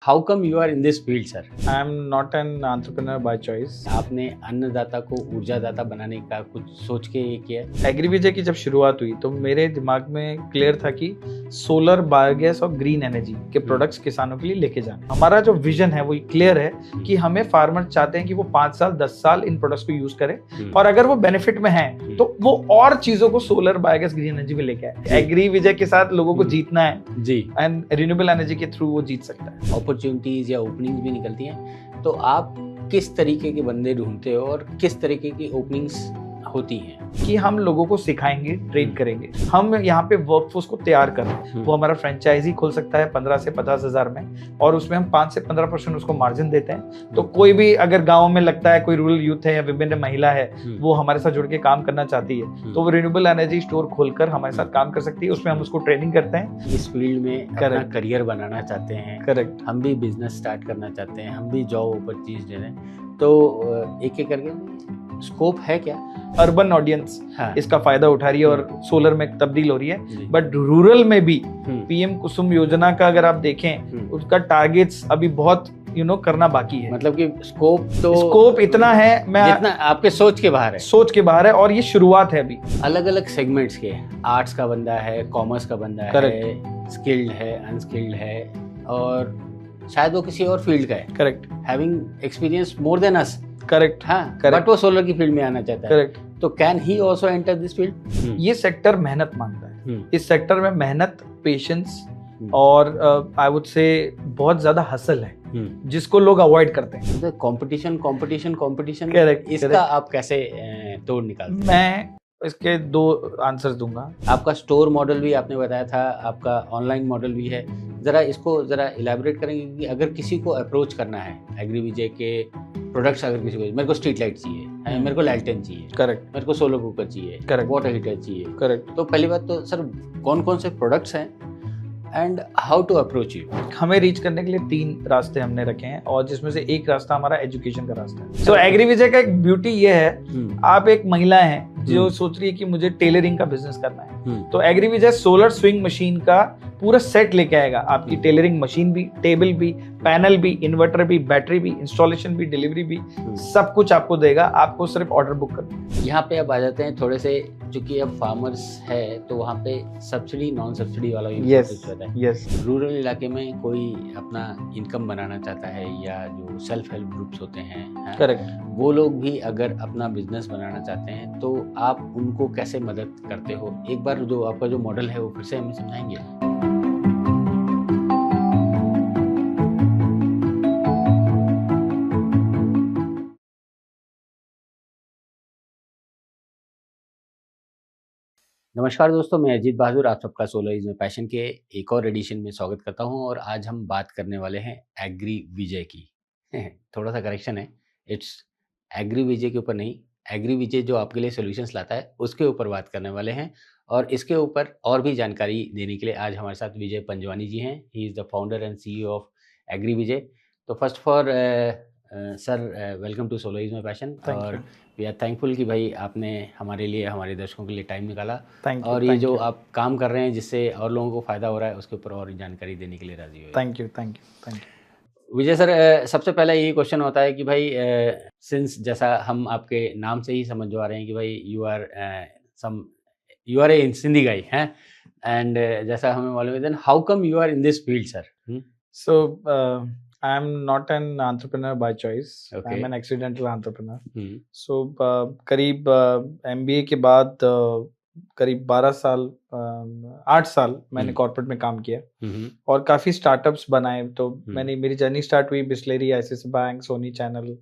How come you are in this field sir? I am not an entrepreneur by choice. आपने अन्नदाता को ऊर्जादाता बनाने का कुछ सोच के ये किया? एग्रीविजय की जब शुरुआत हुई तो मेरे दिमाग में क्लियर था कि सोलर, बायोगैस और ग्रीन एनर्जी के प्रोडक्ट्स किसानों के लिए लेके जाना। हमारा जो विजन है वो क्लियर है कि हमें फार्मर चाहते हैं कि वो 5 साल 10 साल इन प्रोडक्ट्स को यूज करें और अगर वो बेनिफिट में है तो वो और चीजों को सोलर, बायोगैस, ग्रीन एनर्जी में लेके आए। एग्रीविजय के साथ लोगों को जीतना है जी, एंड रिन्यूएबल एनर्जी के थ्रू वो जीत सकता है। अपॉर्चुनिटीज या ओपनिंग्स भी निकलती हैं, तो आप किस तरीके के बंदे ढूंढते हो और किस तरीके की ओपनिंग्स होती हैं? कि हम लोगों को सिखाएंगे, ट्रेन करेंगे, हम यहाँ पे वर्कफोर्स को तैयार करें। वो हमारा फ्रेंचाइजी खोल सकता है 15 से 50 हजार में और उसमें हम 5 से 15% उसको मार्जिन देते हैं। तो कोई भी अगर गांव में लगता है कोई रूरल यूथ है या विभिन्न महिला है वो हमारे साथ जुड़ के काम करना चाहती है तो वो रिन्यूएबल एनर्जी स्टोर खोलकर हमारे साथ काम कर सकती है। उसमें हम उसको ट्रेनिंग करते हैं। इस फील्ड में अपना करियर बनाना चाहते हैं, करेक्ट, हम भी बिजनेस स्टार्ट करना चाहते हैं, हम भी जॉब अपॉर्चुनिटीज दे रहे हैं, तो एक एक करके स्कोप है क्या? अर्बन ऑडियंस हाँ, इसका फायदा उठा रही है और सोलर में तब्दील हो रही है, बट रूरल में भी पीएम कुसुम योजना का अगर आप देखें उसका टारगेट्स अभी बहुत करना बाकी है। मतलब कि स्कोप इतना है, मैं जितना आपके सोच के बाहर है और ये शुरुआत है अभी। अलग अलग सेगमेंट्स के, आर्ट्स का बंदा है, कॉमर्स का बंदा है, स्किल्ड है, अनस्किल्ड है और शायद वो किसी और फील्ड का है, correct, having experience more than us, correct, हाँ, बट वो सोलर की फील्ड में आना चाहता है, करेक्ट। तो can he also enter this field? ये सेक्टर मेहनत मांगता है। इस सेक्टर में मेहनत, पेशेंस और आई वुड से बहुत ज्यादा हसल है जिसको लोग अवॉइड करते हैं। तो कंपटीशन, करेक्ट, इसका आप कैसे तोड़ निकालते हैं? मैं इसके 2 आंसर्स दूंगा। आपका स्टोर मॉडल भी आपने बताया था, आपका ऑनलाइन मॉडल भी है, जरा इसको जरा इलैबोरेट करेंगे कि अगर किसी को अप्रोच करना है एग्रीविजय के प्रोडक्ट्स, अगर किसी को मेरे को स्ट्रीट लाइट चाहिए, मेरे को लैल्टेन चाहिए, करेक्ट, मेरे को सोलर कुकर चाहिए, करेक्ट, वाटर हीटर चाहिए, करेक्ट, तो पहली बात तो सर कौन कौन से प्रोडक्ट्स हैं and how to approach you? हमें रीच करने के लिए 3 रास्ते हमने रखे हैं और जिसमें से एक रास्ता हमारा एजुकेशन का रास्ता है। तो एग्रीविजय का एक ब्यूटी ये है, आप एक महिला हैं जो सोच रही है कि मुझे टेलरिंग का बिजनेस करना है, तो एग्रीविजय सोलर स्विंग मशीन का पूरा सेट लेके आएगा। आपकी टेलरिंग मशीन भी, टेबल भी, पैनल भी, इन्वर्टर भी, बैटरी भी, इंस्टॉलेशन भी, डिलीवरी भी, सब कुछ आपको देगा। आपको सिर्फ ऑर्डर बुक करना है। यहाँ पे अब आ जाते हैं थोड़े से, चूंकि अब फार्मर्स है तो वहाँ पे सब्सिडी नॉन सब्सिडी वाला भी रहता है। यस, रूरल इलाके में कोई अपना इनकम बनाना चाहता है या जो सेल्फ हेल्प ग्रुप्स होते हैं, करेक्ट, वो लोग भी अगर अपना बिजनेस बनाना चाहते हैं तो आप उनको कैसे मदद करते हो? एक बार जो आपका जो मॉडल है वो फिर से हमें समझाएंगे? नमस्कार दोस्तों, मैं अजीत बहादुर आप सबका सोलर इज माय पैशन के एक और एडिशन में स्वागत करता हूं और आज हम बात करने वाले हैं एग्रीविजय की। थोड़ा सा करेक्शन है, इट्स एग्रीविजय के ऊपर नहीं, एग्रीविजय जो आपके लिए सॉल्यूशंस लाता है उसके ऊपर बात करने वाले हैं। और इसके ऊपर और भी जानकारी देने के लिए आज हमारे साथ विजय पंजवानी जी हैं। He is the founder and CEO of AgriVijay. तो first for sir, welcome to solar is my passion और वी आर थैंकफुल कि भाई आपने हमारे लिए, हमारे दर्शकों के लिए टाइम निकाला और ये जो आप काम कर रहे हैं जिससे और लोगों को फ़ायदा हो रहा है उसके ऊपर और जानकारी देने के लिए राजी हुए। Thank you. विजय सर, सबसे पहला यही क्वेश्चन होता है कि भाई सिंस जैसा हम आपके नाम से ही समझ जा रहे हैं कि भाई यू आर ए सिंधी गाई हैं एंड जैसा हमें मालूम है, then how come you are in this field sir? So I am not an entrepreneur by choice. Okay. I am an accidental entrepreneur. So करीब MBA के बाद करीब 12 साल 8 साल मैंने कॉर्पोरेट में काम किया और काफ़ी स्टार्टअप्स बनाए। तो मेरी जर्नी स्टार्ट हुई Bisleri, ICICI bank, Sony channel,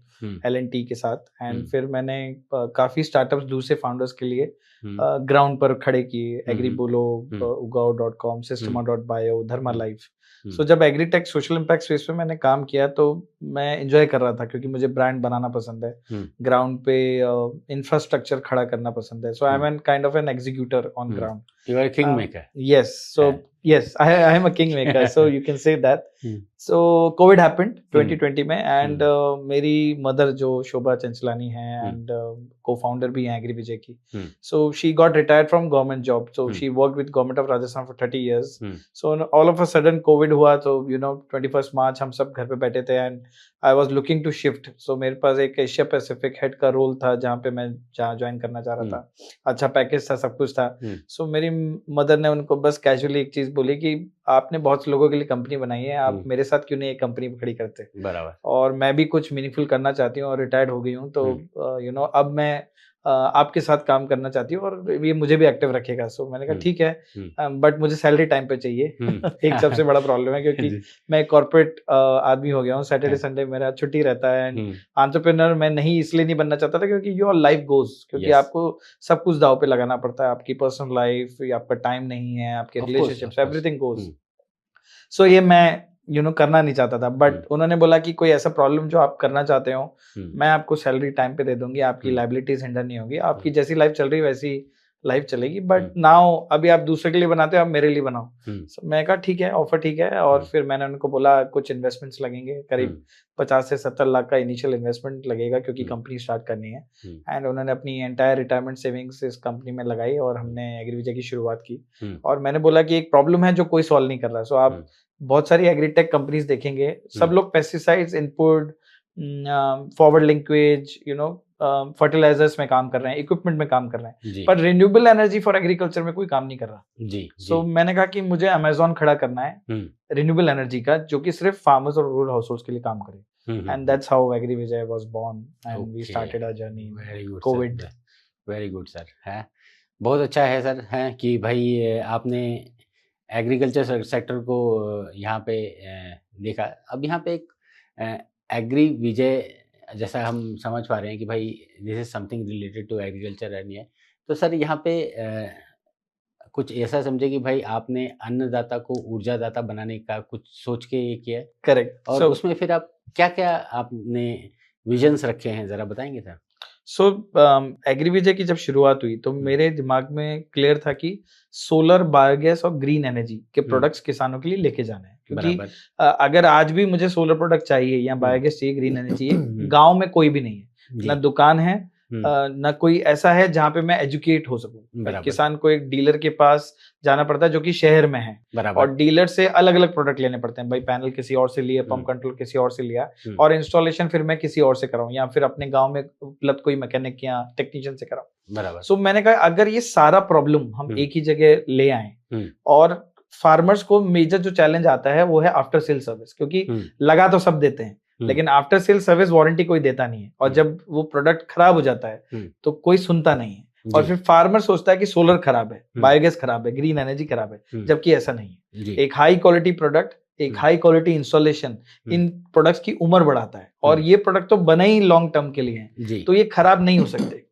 L&T के साथ एंड फिर मैंने काफ़ी स्टार्टअप्स दूसरे फाउंडर्स के लिए ग्राउंड पर खड़े किए। एग्रीबोलो, उगाओ.com, सिस्टमा.bio, धर्मा लाइफ। सो जब एग्रीटेक सोशल इम्पैक्ट स्पेस पे मैंने काम किया तो मैं एंजॉय कर रहा था क्योंकि मुझे ब्रांड बनाना पसंद है, ग्राउंड पे इंफ्रास्ट्रक्चर खड़ा करना पसंद है। So I am an kind of an executor on ground. You are a kingmaker. Yes. So yes, I am a kingmaker. So you can say that. So COVID happened 2020 में, and मेरी mother जो शोभा चंचलानी है and co-founder भी हैं agree विजय की. So she got retired from government job. So she worked with government of Rajasthan for 30 years. So all of a sudden COVID हुआ, तो 21st March हम सब घर पे बैठे थे and I was looking to shift. So मेरे पास एक एशिया पैसिफिक हेड का रोल था जहाँ पे मैं ज्वाइन करना चाह रहा था. अच्छा पैकेज था, सब कुछ था. So मेरी मदर ने उनको बस कैजुअली एक चीज बोली कि आपने बहुत से लोगों के लिए कंपनी बनाई है, आप मेरे साथ क्यों नहीं एक कंपनी खड़ी करते. बराबर. और मैं भी कुछ मीनिंगफुल करना चाहती हूँ और रिटायर्ड हो गई हूँ, तो अब मैं आपके साथ काम करना चाहती हूँ और ये मुझे भी एक्टिव रखेगा. सो मैंने कहा ठीक है, बट मुझे सैलरी टाइम पे चाहिए. एक सबसे बड़ा प्रॉब्लम है क्योंकि मैं कॉर्पोरेट आदमी हो गया हूँ. सैटरडे संडे मेरा छुट्टी रहता है. एंटरप्रेन्योर मैं नहीं इसलिए नहीं बनना चाहता था क्योंकि योर लाइफ गोज, क्योंकि आपको सब कुछ दाव पे लगाना पड़ता है. आपकी पर्सनल लाइफ, आपका टाइम नहीं है, आपके रिलेशनशिप्स, एवरीथिंग गोज. सो ये मैं करना नहीं चाहता था. बट उन्होंने बोला कि कोई ऐसा प्रॉब्लम जो आप करना चाहते हो, मैं आपको सैलरी टाइम पे दे दूंगी, आपकी लायबिलिटीज हिंडर नहीं होगी, आपकी जैसी लाइफ चल रही है वैसी लाइफ चलेगी. बट नाउ अभी आप दूसरे के लिए बनाते हो, आप मेरे लिए बनाओ. So, मैं कहा ठीक है, ऑफर ठीक है. और फिर मैंने उनको बोला कुछ इन्वेस्टमेंट्स लगेंगे, करीब 50 से 70 लाख का इनिशियल इन्वेस्टमेंट लगेगा क्योंकि कंपनी स्टार्ट करनी है. एंड उन्होंने अपनी एंटायर रिटायरमेंट सेविंग्स इस कंपनी में लगाई और हमने एग्री विजय की शुरुआत की. और मैंने बोला कि एक प्रॉब्लम है जो कोई सॉल्व नहीं कर रहा. सो आप बहुत सारी एग्रीटेक कंपनीज देखेंगे, सब लोग पेस्टिसाइड्स, इनपुट, फॉरवर्ड लिंक्वेज, फर्टिलाइजर्स में काम कर रहे हैं, इक्विपमेंट में काम कर रहे हैं, पर रिन्यूएबल एनर्जी फॉर एग्रीकल्चर में कोई काम नहीं कर रहा. सो मैंने कहा कि मुझे अमेज़न खड़ा करना है रिन्यूएबल एनर्जी का, जो कि सिर्फ फार्मर्स और रूरल हाउसहोल्ड्स के लिए काम करे. And that's how agri Vijay was born and we started our journey in COVID. Very good sir. है बहुत अच्छा है सर, है कि भाई आपने एग्रीकल्चर सेक्टर को यहाँ पे देखा. अब यहाँ पे एक एग्री विजय जैसा हम समझ पा रहे हैं कि भाई this is something related to agriculture नहीं है. तो सर यहाँ पे कुछ ऐसा समझे कि भाई आपने अन्नदाता को ऊर्जादाता बनाने का कुछ सोच के ये किया है. करेक्ट. और उसमें फिर आप क्या क्या आपने विजन्स रखे हैं, जरा बताएंगे सर. सो एग्री विजय की जब शुरुआत हुई तो मेरे दिमाग में क्लियर था कि सोलर, बायोगैस और ग्रीन एनर्जी के प्रोडक्ट्स किसानों के लिए लेके जाना है. क्योंकि अगर आज भी मुझे सोलर प्रोडक्ट चाहिए या बायोगैस चाहिए, ग्रीन एनर्जी चाहिए, गांव में कोई भी नहीं है, ना दुकान है, ना कोई ऐसा है जहाँ पे मैं एजुकेट हो सकूं. किसान को एक डीलर के पास जाना पड़ता है जो कि शहर में है, और डीलर से अलग अलग प्रोडक्ट लेने पड़ते हैं. भाई पैनल किसी और से लिया, पंप कंट्रोल किसी और से लिया, और इंस्टॉलेशन फिर मैं किसी और से कराऊं या फिर अपने गांव में उपलब्ध कोई मैकेनिक या टेक्नीशियन से कराऊं. सो मैंने कहा अगर ये सारा प्रॉब्लम हम एक ही जगह ले आए, और फार्मर्स को मेजर जो चैलेंज आता है वो है आफ्टर सेल सर्विस, क्योंकि लगा तो सब देते हैं लेकिन आफ्टर सेल सर्विस वारंटी कोई देता नहीं है, और जब वो प्रोडक्ट खराब हो जाता है तो कोई सुनता नहीं है. और फिर फार्मर सोचता है कि सोलर खराब है, बायोगैस खराब है, ग्रीन एनर्जी खराब है, जबकि ऐसा नहीं है. एक हाई क्वालिटी प्रोडक्ट, एक हाई क्वालिटी इंस्टॉलेशन इन प्रोडक्ट्स की उम्र बढ़ाता है, और ये प्रोडक्ट तो बने ही लॉन्ग टर्म के लिए हैं, तो ये खराब नहीं हो सकते.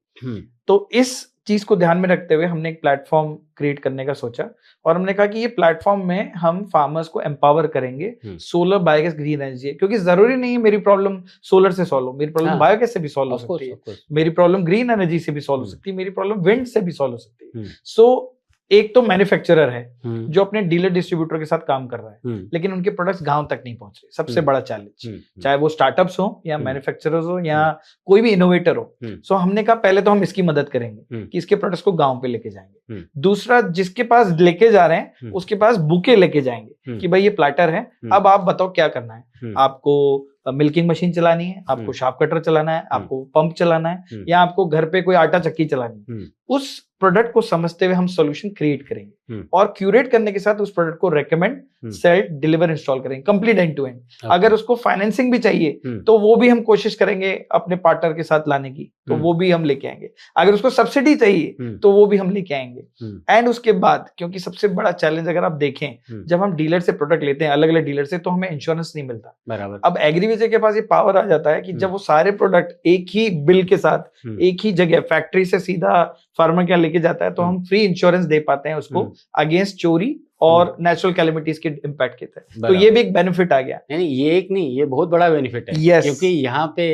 तो इस चीज को ध्यान में रखते हुए हमने एक प्लेटफॉर्म क्रिएट करने का सोचा, और हमने कहा कि ये प्लेटफॉर्म में हम फार्मर्स को एम्पावर करेंगे सोलर, बायोगैस, ग्रीन एनर्जी. क्योंकि जरूरी नहीं है मेरी प्रॉब्लम सोलर से सॉल्व हो, मेरी प्रॉब्लम बायोगैस से भी सॉल्व हो सकती है, मेरी प्रॉब्लम ग्रीन एनर्जी से भी सॉल्व हो सकती है, मेरी प्रॉब्लम विंड से भी सॉल्व हो सकती है. सो एक तो मैन्युफैक्चरर है जो अपने डीलर डिस्ट्रीब्यूटर के साथ काम कर रहा है, लेकिन उनके प्रोडक्ट्स गांव तक नहीं पहुंच रहे. सबसे बड़ा चैलेंज, चाहे वो स्टार्टअप्स हो या मैन्युफैक्चरर्स हो या कोई भी इनोवेटर हो. सो हमने कहा पहले तो हम इसकी मदद करेंगे कि इसके प्रोडक्ट्स को गांव पे लेके जाएंगे. दूसरा, जिसके पास लेके जा रहे हैं उसके पास बुके लेके जाएंगे कि भाई ये प्लाटर है, अब आप बताओ क्या करना है. आपको मिल्किंग मशीन चलानी है, आपको शार्प कटर चलाना है, आपको पंप चलाना है, या आपको घर पे कोई आटा चक्की चलानी है. उस प्रोडक्ट को समझते हुए हम सॉल्यूशन क्रिएट करेंगे, और क्यूरेट करने के साथ उस प्रोडक्ट को रेकमेंड, सेल, डिलीवर, इंस्टॉल करेंगे कंप्लीट एंड टू एंड. अगर उसको फाइनेंसिंग भी चाहिए तो वो भी हम कोशिश करेंगे अपने पार्टनर के साथ लाने की, तो वो भी हम लेके आएंगे. अगर उसको सब्सिडी चाहिए तो वो भी हम लेके आएंगे. एंड उसके बाद, क्योंकि सबसे बड़ा चैलेंज अगर आप देखें, जब हम डीलर से प्रोडक्ट लेते हैं, अलग अलग डीलर से, तो हमें इंश्योरेंस नहीं मिलता. बराबर. अब एग्री विजय के पास ये पावर आ जाता है कि जब वो सारे प्रोडक्ट एक ही बिल के साथ, एक ही जगह फैक्ट्री से सीधा फार्मर के यहाँ लेके जाता है, तो हम फ्री इंश्योरेंस दे पाते हैं उसको अगेंस्ट चोरी और नेचुरल कैलेमिटीज के इम्पैक्ट के तहत. तो ये भी एक बेनिफिट आ गया. यानी ये एक नहीं, ये बहुत बड़ा बेनिफिट है. Yes. क्योंकि यहाँ पे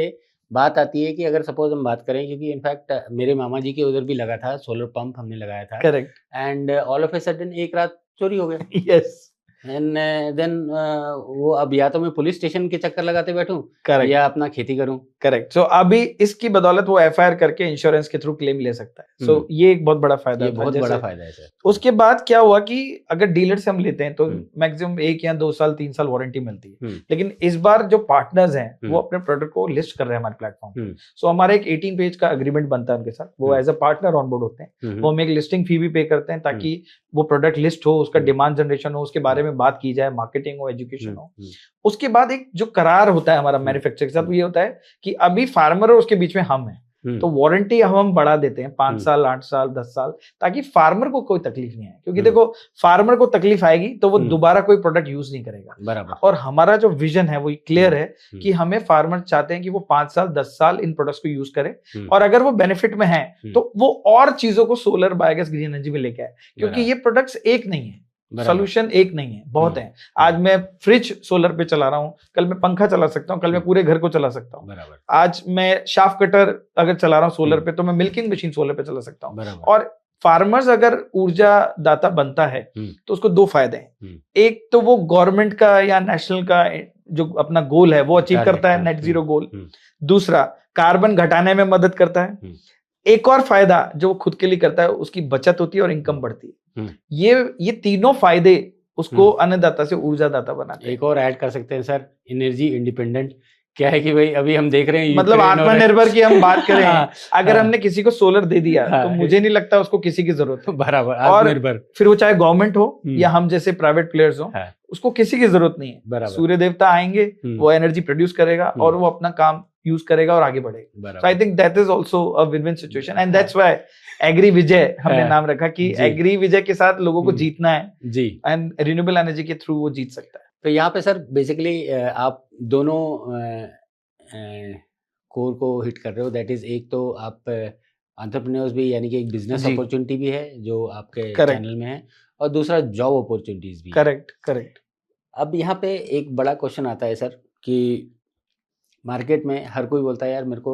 बात आती है कि अगर सपोज हम बात करें, क्योंकि इनफैक्ट मेरे मामा जी के उधर भी लगा था सोलर पंप, हमने लगाया था। Correct. And all of a sudden एक रात चोरी हो गया। यस। एंड देन वो अब या तो मैं पुलिस स्टेशन के चक्कर लगाते बैठूं करेक्ट। या अपना खेती करूं। करेक्ट। सो अभी इसकी बदौलत वो एफआईआर करके इंश्योरेंस के थ्रू क्लेम ले सकता है। सो ये एक बहुत बड़ा फायदा ये था। बहुत जैसे बड़ा फायदा है सर। उसके बाद क्या हुआ कि अगर डीलर से हम लेते हैं तो मैक्सिमम 1 या 2 साल 3 साल वारंटी मिलती है, लेकिन इस बार जो पार्टनर्स हैं वो अपने प्रोडक्ट को लिस्ट कर रहे हैं हमारे प्लेटफॉर्म पे। सो हमारा एक 18 पेज का एग्रीमेंट बनता है उनके साथ, वो एज अ पार्टनर ऑनबोर्ड होते हैं। वो हमें एक लिस्टिंग फी भी पे करते हैं ताकि वो प्रोडक्ट लिस्ट हो, उसका डिमांड जनरेशन हो, उसके बारे में बात की जाए, मार्केटिंग हो, एजुकेशन हो। उसके बाद एक जो करार होता है हमारा मैन्युफैक्चरर के साथ, वो ये होता है कि अभी फार्मर और उसके बीच में हम हैं, तो वारंटी हम बढ़ा देते हैं 5 साल, 8 साल, 10 साल, ताकि फार्मर को कोई तकलीफ नहीं आए। क्योंकि देखो, फार्मर को तकलीफ आएगी तो वो दोबारा कोई प्रोडक्ट यूज नहीं करेगा। बराबर। और हमारा जो विजन है वो क्लियर है कि हमें फार्मर चाहते हैं कि वो 5 साल 10 साल इन प्रोडक्ट्स को यूज करे, और अगर वो बेनिफिट में है तो वो और चीजों को सोलर, बायोगैस, ग्रीन एनर्जी में लेके आए। क्योंकि ये प्रोडक्ट्स एक नहीं है, सोल्यूशन एक नहीं है, बहुत है। आज मैं फ्रिज सोलर पे चला रहा हूँ, कल मैं पंखा चला सकता हूँ, कल मैं पूरे घर को चला सकता हूँ। आज मैं शार्प कटर अगर चला रहा हूँ सोलर पे, तो मैं मिल्किंग मशीन सोलर पे चला सकता हूँ। और फार्मर्स अगर ऊर्जा दाता बनता है तो उसको 2 फायदे हैं। एक तो वो गवर्नमेंट का या नेशनल का जो अपना गोल है वो अचीव करता है, नेट जीरो गोल। दूसरा, कार्बन घटाने में मदद करता है। एक और फायदा जो वो खुद के लिए करता है, उसकी बचत होती है और इनकम बढ़ती है। ये तीनों फायदे उसको अन्नदाता से ऊर्जा दाता बनाते हैं। एक और ऐड कर सकते हैं सर, एनर्जी इंडिपेंडेंट। क्या है कि भाई अभी हम देख रहे हैं, मतलब आत्मनिर्भर की हम बात करें, अगर हमने किसी को सोलर दे दिया तो मुझे नहीं लगता उसको किसी की जरूरत है। बराबर, आत्मनिर्भर। और फिर वो चाहे गवर्नमेंट हो या हम जैसे प्राइवेट प्लेयर्स हो, उसको किसी की जरूरत नहीं है। सूर्य देवता आएंगे, वो एनर्जी प्रोड्यूस करेगा और वो अपना काम यूज करेगा और आगे बढ़ेगा। So I think that is also a win win situation, and that's why AgriVijay हमने नाम रखा कि एग्री विजय के साथ लोगों को जीतना है जी, एंड रिन्यूएबल एनर्जी के थ्रू वो जीत सकता है। तो यहाँ पे सर बेसिकली आप दोनों कोर को हिट कर रहे हो। दैट इज, एक तो आप एंटरप्रेन्योर्स भी, यानी कि एक बिजनेस अपॉर्चुनिटी भी है जो आपके चैनल में है, और दूसरा जॉब अपॉर्चुनिटीज भी। Correct correct. अब यहाँ पे एक बड़ा क्वेश्चन आता है सर कि मार्केट में हर कोई बोलता है यार मेरे को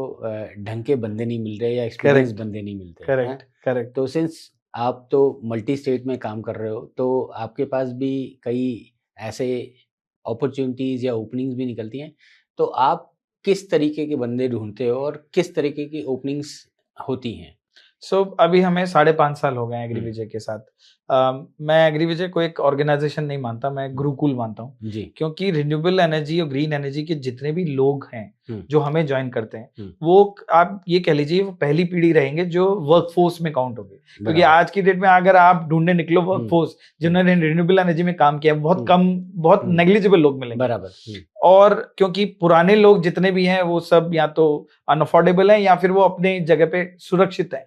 ढंग के बंदे नहीं मिल रहे या एक्सपीरियंस बंदे नहीं मिलते। Correct correct. तो सिंस आप तो मल्टी स्टेट में काम कर रहे हो, तो आपके पास भी कई ऐसे अपॉर्चुनिटीज या ओपनिंग्स भी निकलती हैं, तो आप किस तरीके के बंदे ढूंढते हो और किस तरीके की ओपनिंग्स होती हैं? अभी हमें 5.5 साल हो गए एग्री विजय के साथ। मैं एग्री विजय को एक ऑर्गेनाइजेशन नहीं मानता, मैं गुरुकुल मानता हूँ। क्योंकि रिन्यूएबल एनर्जी और ग्रीन एनर्जी के जितने भी लोग हैं जो हमें ज्वाइन करते हैं, वो आप ये कह लीजिए वो पहली पीढ़ी रहेंगे जो वर्कफोर्स में काउंट होगी। क्योंकि आज की डेट में अगर आप ढूंढने निकलो वर्कफोर्स जिन्होंने रिन्यूएबल एनर्जी में काम किया, बहुत कम, बहुत नेग्लिजिबल लोग मिलेंगे। बराबर। और क्योंकि पुराने लोग जितने भी हैं वो सब या तो अनअफोर्डेबल हैं या फिर वो अपनी जगह पे सुरक्षित हैं।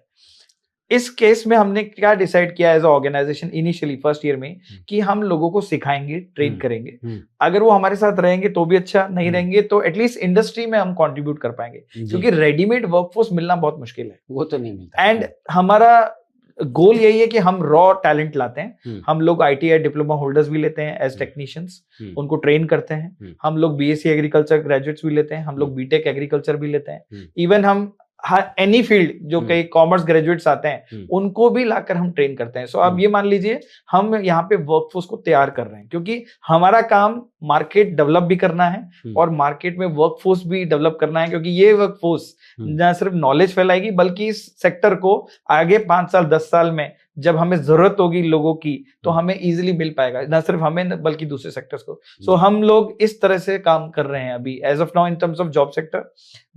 इस केस में हमने क्या डिसाइड किया as a organisation initially first year में कि हम लोगों को सिखाएंगे, ट्रेन करेंगे। अगर वो हमारे साथ रहेंगे तो भी अच्छा, नहीं रहेंगे तो एटलीस्ट इंडस्ट्री में हम कंट्रीब्यूट कर पाएंगे, क्योंकि रेडीमेड वर्कफोर्स मिलना बहुत मुश्किल है। वो तो नहीं मिलता। एंड हमारा गोल यही है कि हम रॉ टैलेंट लाते हैं। हम लोग ITI डिप्लोमा होल्डर्स भी लेते हैं एज टेक्नीशियंस, उनको ट्रेन करते हैं। हम लोग BSc एग्रीकल्चर ग्रेजुएट्स भी लेते हैं, हम लोग BTech एग्रीकल्चर भी लेते हैं। इवन हम एनी फील्ड जो कई कॉमर्स ग्रेजुएट्स आते हैं उनको भी लाकर हम ट्रेन करते हैं। सो आप ये मान लीजिए हम यहाँ पे वर्कफोर्स को तैयार कर रहे हैं, क्योंकि हमारा काम मार्केट डेवलप भी करना है और मार्केट में वर्कफोर्स भी डेवलप करना है। क्योंकि ये वर्कफोर्स न सिर्फ नॉलेज फैलाएगी बल्कि इस सेक्टर को आगे 5 साल 10 साल में जब हमें जरूरत होगी लोगों की तो हमें इजीली मिल पाएगा, न सिर्फ हमें बल्कि दूसरे सेक्टर्स को। सो हम लोग इस तरह से काम कर रहे हैं अभी as of now in terms of job sector.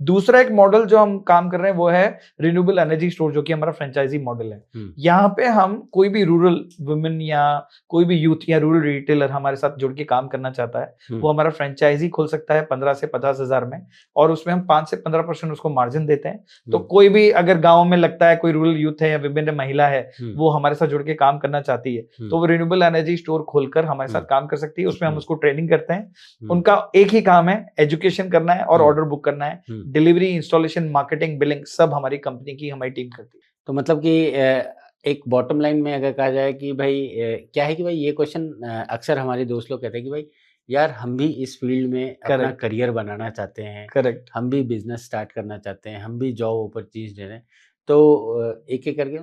दूसरा एक मॉडल जो हम काम कर रहे हैं वो है रिन्यूएबल एनर्जी स्टोर, जो कि हमारा फ्रेंचाइजी मॉडल है। यहाँ पे हम कोई भी रूरल वुमेन या कोई भी यूथ या रूरल रिटेलर हमारे साथ जुड़ के काम करना चाहता है, वो हमारा फ्रेंचाइजी खोल सकता है 15 से 50 हजार में, और उसमें हम 5 से 15% उसको मार्जिन देते हैं। तो कोई भी अगर गाँव में लगता है कोई रूरल यूथ है या विभिन्न महिला है वो हमारे साथ जुड़ के काम करना चाहती है, तो वो रिन्यूएबल एनर्जी स्टोर खोलकर हमारे साथ काम कर सकती है। उसमें हम उसको ट्रेनिंग करते हैं। उनका एक ही काम है, एजुकेशन करना है और ऑर्डर बुक करना है। डिलीवरी, इंस्टॉलेशन, मार्केटिंग, बिलिंग सब हमारी कंपनी की, हमारी टीम करती है। तो मतलब कि एक बॉटम लाइन में अगर कहा जाए कि भाई क्या है कि भाई ये क्वेश्चन अक्सर हमारे दोस्त लोग कहते हैं कि भाई यार हम भी इस फील्ड में अपना Correct. करियर बनाना चाहते हैं, करेक्ट, हम भी बिजनेस स्टार्ट करना चाहते हैं, हम भी जॉब अपॉर्चुनिटीज ले रहे हैं, तो एक एक करके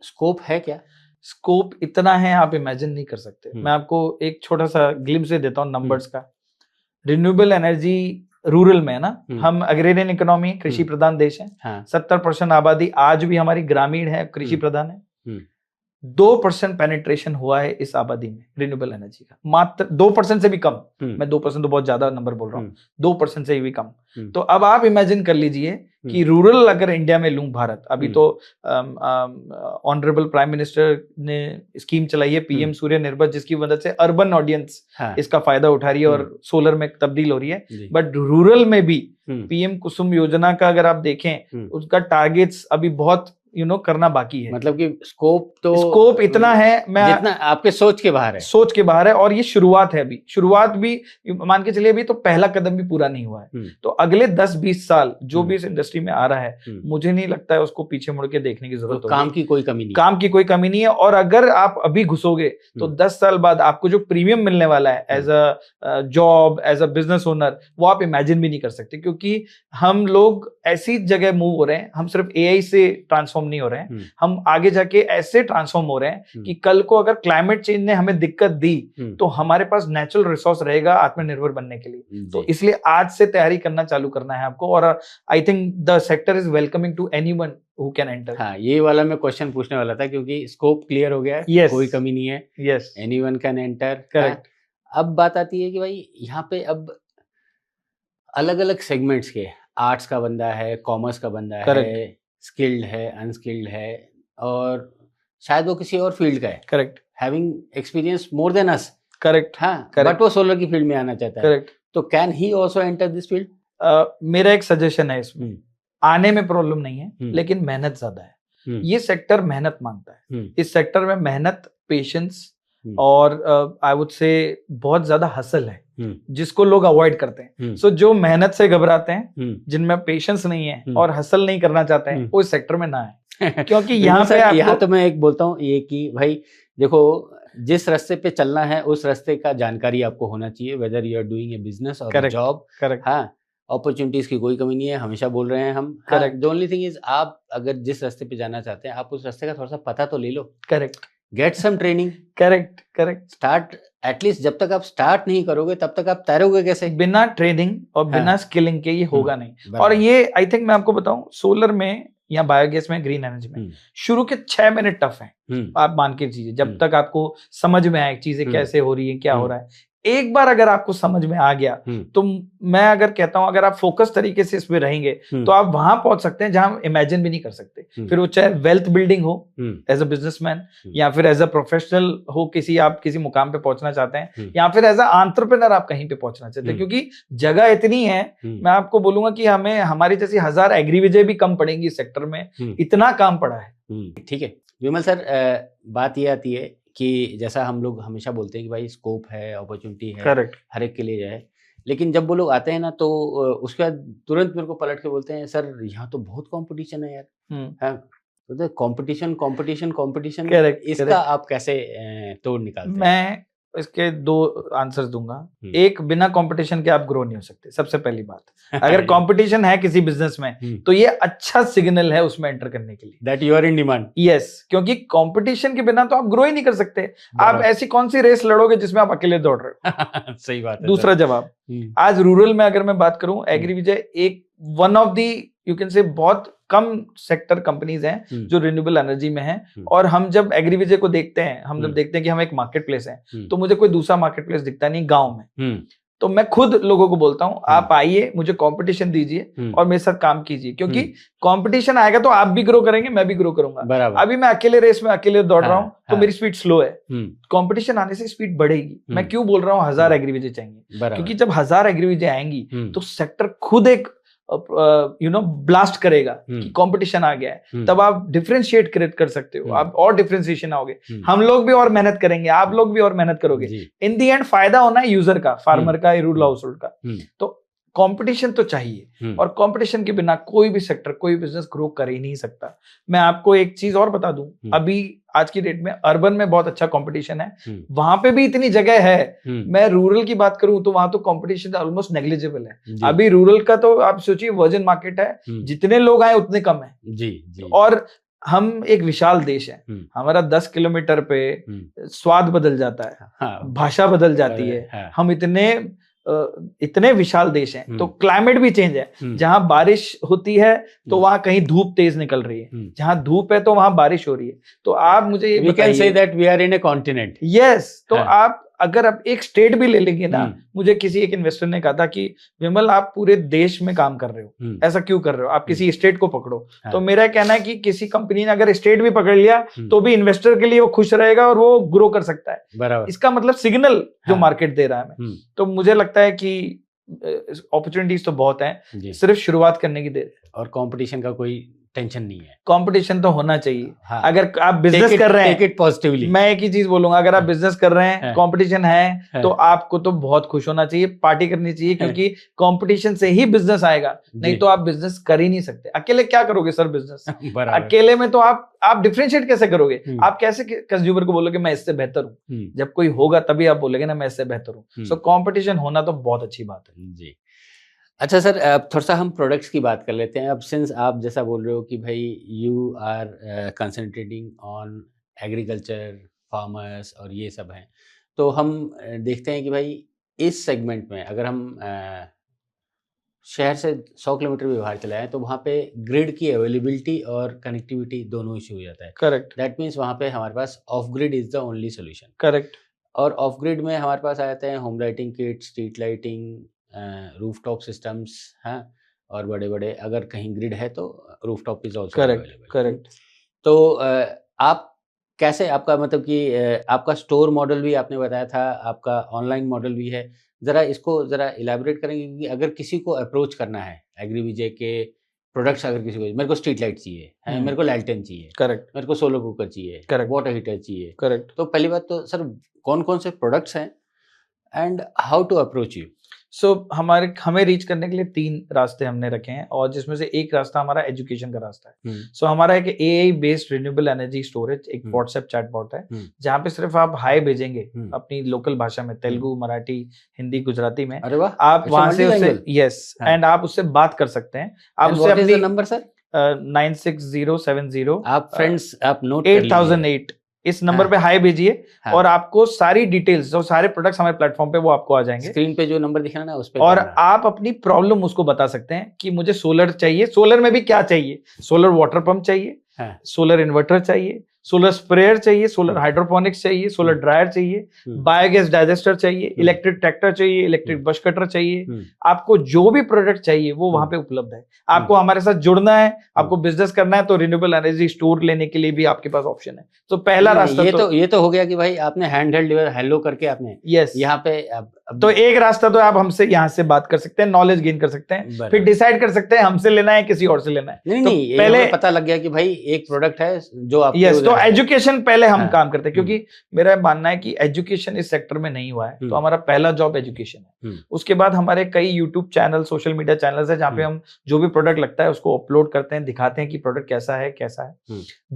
स्कोप है क्या? स्कोप इतना है आप इमेजिन नहीं कर सकते। मैं आपको एक छोटा सा ग्लिम्स दे देता हूँ नंबर्स का। रिन्यूएबल एनर्जी रूरल में है ना, हम अग्रेरियन इकोनॉमी, कृषि प्रधान देश है। हाँ। 70% आबादी आज भी हमारी ग्रामीण है, कृषि प्रधान है। 2% पेनिट्रेशन हुआ है इस आबादी में रिन्यूएबल एनर्जी का, मात्र 2% से भी कम। मैं 2% तो बहुत ज्यादा नंबर बोल रहा हूँ, 2% से भी कम। तो अब आप इमेजिन कर लीजिए कि रूरल अगर इंडिया में लूं भारत, अभी तो ऑनरेबल प्राइम मिनिस्टर ने स्कीम चलाई है पीएम सूर्य निर्भर, जिसकी वजह से अर्बन ऑडियंस इसका फायदा उठा रही है और सोलर में तब्दील हो रही है। बट रूरल में भी पीएम कुसुम योजना का अगर आप देखें, उसका टारगेट्स अभी बहुत करना बाकी है। मतलब कि स्कोप इतना है, मैं जितना आपके सोच के बाहर है, सोच के बाहर है। और ये शुरुआत है, अभी शुरुआत भी मान के चलिए, अभी तो पहला कदम भी पूरा नहीं हुआ है। तो अगले 10-20 साल जो भी इस इंडस्ट्री में आ रहा है, मुझे नहीं लगता है उसको पीछे मुड़ के देखने की जरूरत होगी। काम की कोई कमी नहीं, काम की कोई कमी नहीं है। और अगर आप अभी घुसोगे तो 10 साल बाद आपको जो प्रीमियम मिलने वाला है as a job, as a business owner, वो आप इमेजिन भी नहीं कर सकते। क्योंकि हम लोग ऐसी जगह मूव हो रहे हैं, हम सिर्फ एआई से ट्रांसफॉर्म नहीं हो रहे हैं, हम आगे जाके ऐसे ट्रांसफॉर्म हो रहे हैं कि कल को अगर क्लाइमेट चेंज ने हमें दिक्कत दी तो हमारे पास नेचुरल रिसोर्स रहेगा आत्मनिर्भर बनने के लिए। तो इसलिए आज से तैयारी करना चालू करना है आपको। और I think the sector is welcoming to anyone who can enter. हाँ, ये वाला मैं क्वेश्चन पूछने वाला था, क्योंकि स्कोप क्लियर हो गया है। yes. कोई कमी नहीं है, yes, anyone can enter. Correct. अब बात आती है कि भाई यहाँ पे अब अलग अलग सेगमेंट्स के, आर्ट्स का बंदा है, कॉमर्स का बंदा है, स्किल्ड है, अनस्किल्ड है, और शायद वो किसी और फील्ड का है, correct, having experience more than us, correct. हाँ, बट वो सोलर की फील्ड में आना चाहता है, करेक्ट। तो can he also enter this field? मेरा एक सजेशन है इसमें, आने में प्रॉब्लम नहीं है, लेकिन मेहनत ज्यादा है। ये सेक्टर मेहनत मांगता है। इस सेक्टर में मेहनत, पेशेंस और आई वुड से बहुत ज्यादा हसल है, जिसको लोग अवॉइड करते हैं। सो जो मेहनत से घबराते हैं, जिनमें पेशेंस नहीं है और हसल नहीं करना चाहते हैं, वो इस सेक्टर में ना है। क्योंकि यहाँ तो मैं एक बोलता हूँ ये कि भाई देखो, जिस रास्ते पे चलना है उस रास्ते का जानकारी आपको होना चाहिए, whether you are doing a business और जॉब। करेक्ट। हाँ, अपॉर्चुनिटीज की कोई कमी नहीं है, हमेशा बोल रहे हैं हम। Correct. The only thing is, आप अगर जिस रास्ते पे जाना चाहते हैं, आप उस रास्ते का थोड़ा सा पता तो ले लो। Correct. Get some training. Correct, correct. Start, at least जब तक आप स्टार्ट नहीं करोगे तब तक आप तैरोगे कैसे? बिना ट्रेनिंग और बिना स्किलिंग के ये होगा नहीं। और ये आई थिंक मैं आपको बताऊं, सोलर में या बायोगैस में, ग्रीन एनर्जी में शुरू के 6 महीने टफ हैं। आप मान के चीजें, जब तक आपको समझ में आए चीजें कैसे हो रही है, क्या हो रहा है, एक बार अगर आपको समझ में आ गया तो मैं अगर कहता हूं, अगर आप फोकस तरीके से इसमें रहेंगे तो आप वहां पहुंच सकते हैं जहां इमेजिन भी नहीं कर सकते। फिर वो चाहे वेल्थ बिल्डिंग हो एज अ बिजनेसमैन, या फिर एज अ प्रोफेशनल हो, आप किसी मुकाम पे पहुंचना चाहते हैं, या फिर एज अ एंटरप्रेन्योर आप कहीं पे पहुंचना चाहते हैं। क्योंकि जगह इतनी है, मैं आपको बोलूंगा कि हमें हमारी जैसी 1000 एग्री विजय भी कम पड़ेंगी इस सेक्टर में, इतना काम पड़ा है। ठीक है विमल सर, बात ये आती है कि जैसा हम लोग हमेशा बोलते हैं कि भाई स्कोप है, अपॉर्चुनिटी है, करेक्ट, हर एक के लिए जाए, लेकिन जब वो लोग आते हैं ना तो उसके बाद तुरंत मेरे को पलट के बोलते हैं, सर यहाँ तो बहुत कंपटीशन है यार। हाँ, तो कंपटीशन कंपटीशन कंपटीशन, इसका आप कैसे तोड़ निकालते हैं? मैं इसके 2 आंसर्स दूंगा। एक, बिना कंपटीशन के आप ग्रो नहीं हो सकते, सबसे पहली बात। अगर कंपटीशन है किसी बिजनेस में तो ये अच्छा सिग्नल है उसमें एंटर करने के लिए, that you are in demand. Yes, क्योंकि कंपटीशन के बिना तो आप ग्रो ही नहीं कर सकते। आप ऐसी कौन सी रेस लड़ोगे जिसमें आप अकेले दौड़ रहे हो? सही बात है। दूसरा जवाब, आज रूरल में अगर मैं बात करूं, एग्री विजय एक one of the you can say बहुत कम सेक्टर कंपनीज हैं जो रिन्यूएबल एनर्जी में हैं। और हम जब एग्री विजय को देखते हैं, हम जब देखते हैं कि हम एक मार्केट प्लेस है, तो मुझे कोई दूसरा मार्केट प्लेस दिखता नहीं गांव में। तो मैं खुद लोगों को बोलता हूं, आप आइए, मुझे कंपटीशन दीजिए और मेरे साथ काम कीजिए, क्योंकि कंपटीशन आएगा तो आप भी ग्रो करेंगे, मैं भी ग्रो करूंगा। अभी मैं अकेले रेस में अकेले दौड़ रहा हूं तो मेरी स्पीड स्लो है, कंपटीशन आने से स्पीड बढ़ेगी। मैं क्यों बोल रहा हूं 1000 एग्री विजय चाहिए? क्योंकि जब 1000 एग्री विजय आएंगी तो सेक्टर खुद एक ब्लास्ट करेगा कि कंपटीशन आ गया है। तब आप डिफरेंशिएट क्रिएट कर सकते हो, आप और डिफरेंशिएशन आओगे, हम लोग भी और मेहनत करेंगे, आप लोग भी और मेहनत करोगे। इन दी एंड फायदा होना है यूजर का, फार्मर का, रूरल हाउस होल्ड का। तो कंपटीशन तो चाहिए, और कंपटीशन के बिना कोई भी सेक्टर, कोई बिजनेस ग्रो कर ही नहीं सकता। मैं आपको एक चीज और बता दूं, अभी आज की डेट में अर्बन में बहुत अच्छा कंपटीशन है, वहां पे भी इतनी जगह है। मैं रूरल की बात करूं तो वहां तो कंपटीशन ऑलमोस्ट नेग्लिजिबल है। अभी रूरल का तो आप सोचिए वर्जिन मार्केट है, जितने लोग आए उतने कम है जी। और हम एक विशाल देश है, हमारा 10 किलोमीटर पे स्वाद बदल जाता है, भाषा बदल जाती है, हम इतने विशाल देश हैं, तो क्लाइमेट भी चेंज है। जहां बारिश होती है तो वहां कहीं धूप तेज निकल रही है, जहां धूप है तो वहां बारिश हो रही है। तो आप मुझे ये We can say that we are in a continent. Yes, तो आप अगर आप एक स्टेट भी ले लेंगे ना, मुझे किसी एक इन्वेस्टर ने कहा था कि विमल आप पूरे देश में काम कर रहे हो, ऐसा क्यों कर रहे हो, आप किसी स्टेट को पकड़ो। तो मेरा कहना है कि किसी कंपनी ने अगर स्टेट भी पकड़ लिया तो भी इन्वेस्टर के लिए वो खुश रहेगा और वो ग्रो कर सकता है। बराबर। इसका मतलब सिग्नल जो मार्केट दे रहा है हमें। तो मुझे लगता है कि अपॉर्चुनिटीज तो बहुत हैं, सिर्फ शुरुआत करने की देर है। और कंपटीशन का कोई टेंशन नहीं है। कंपटीशन तो होना चाहिए। हाँ। अगर आप बिजनेस कर रहे हैं, पॉजिटिवली मैं एक ही चीज बोलूंगा, अगर आप बिजनेस कर रहे हैं, कंपटीशन है तो आपको तो बहुत खुश होना चाहिए, पार्टी करनी चाहिए, क्योंकि कंपटीशन से ही बिजनेस आएगा, नहीं तो आप बिजनेस कर ही नहीं सकते। अकेले क्या करोगे सर बिजनेस? अकेले में तो आप डिफरेंशिएट कैसे करोगे? आप कैसे कंज्यूमर को बोलोगे मैं इससे बेहतर हूँ? जब कोई होगा तभी आप बोलोगे ना मैं इससे बेहतर हूँ। सो कंपटीशन होना तो बहुत अच्छी बात है जी। अच्छा सर, अब थोड़ा सा हम प्रोडक्ट्स की बात कर लेते हैं। अब सिंस आप जैसा बोल रहे हो कि भाई you are concentrating on agriculture, farmers और ये सब हैं, तो हम देखते हैं कि भाई इस सेगमेंट में अगर हम शहर से 100 किलोमीटर भी बाहर चले आए तो वहाँ पे ग्रिड की अवेलेबिलिटी और कनेक्टिविटी दोनों इशू हो जाता है। करेक्ट। दैट मीन्स वहाँ पे हमारे पास off grid is the only solution. Correct. और ऑफ ग्रिड में हमारे पास आ जाते हैं home lighting kit, street lighting, rooftop systems, हाँ, और बड़े बड़े अगर कहीं ग्रिड है तो rooftop is also available. Correct. तो आप कैसे, आपका मतलब कि आपका स्टोर मॉडल भी आपने बताया था, आपका ऑनलाइन मॉडल भी है, जरा इसको जरा इलैबोरेट करेंगे कि अगर किसी को अप्रोच करना है एग्रीविजय के प्रोडक्ट्स, अगर किसी को मेरे को स्ट्रीट लाइट चाहिए है, मेरे को लैल्टेन चाहिए, करेक्ट, मेरे को सोलर कुकर चाहिए, करेक्ट, वाटर हीटर चाहिए, करेक्ट, तो पहली बात तो सर कौन कौन से प्रोडक्ट्स हैं and how to approach you? So हमें रीच करने के लिए 3 रास्ते हमने रखे हैं, और जिसमें से एक रास्ता हमारा एजुकेशन का रास्ता है। सो हमारा एक AI based renewable energy storage एक व्हाट्सएप चैटबॉट है, जहाँ पे सिर्फ आप हाई भेजेंगे अपनी लोकल भाषा में, तेलुगु, मराठी, हिंदी, गुजराती में, आप वहां से उससे यस एंड आप उससे बात कर सकते हैं। आप उससे अपनी नंबर सर 96070 आप फ्रेंड्स आप नोट 8008 इस नंबर पे हाई भेजिए, और आपको सारी डिटेल्स जो सारे प्रोडक्ट्स हमारे प्लेटफॉर्म पे वो आपको आ जाएंगे। स्क्रीन पे जो नंबर दिख रहा है ना उस पे, और आप अपनी प्रॉब्लम उसको बता सकते हैं कि मुझे सोलर चाहिए, सोलर में भी क्या चाहिए, सोलर वाटर पंप चाहिए, सोलर इन्वर्टर चाहिए, सोलर स्प्रेयर चाहिए, सोलर हाइड्रोपोनिक्स चाहिए, सोलर ड्रायर चाहिए, बायोगैस डाइजेस्टर चाहिए, इलेक्ट्रिक ट्रैक्टर चाहिए, इलेक्ट्रिक बश कटर चाहिए, आपको जो भी प्रोडक्ट चाहिए वो वहां पे उपलब्ध है। आपको हमारे साथ जुड़ना है, आपको बिजनेस करना है, तो रिन्यूएबल एनर्जी स्टोर लेने के लिए भी आपके पास ऑप्शन है। तो पहला रास्ता ये तो हो गया कि भाई आपने हैंड हेल्ड हेलो करके आपने यस यहाँ पे तो एक रास्ता तो आप हमसे यहाँ से बात कर सकते हैं, नॉलेज गेन कर सकते हैं, फिर डिसाइड कर सकते हैं हमसे लेना है किसी और से लेना है। नहीं, पहले पता लग गया कि भाई एक प्रोडक्ट है जो आप यस तो एजुकेशन पहले हम काम करते हैं, क्योंकि मेरा मानना है कि एजुकेशन इस सेक्टर में नहीं हुआ है, तो हमारा पहला जॉब एजुकेशन है। उसके बाद हमारे कई YouTube channel, social media channels है, जहाँ पे हम जो भी प्रोडक्ट लगता है उसको अपलोड करते हैं, दिखाते हैं कि प्रोडक्ट कैसा है।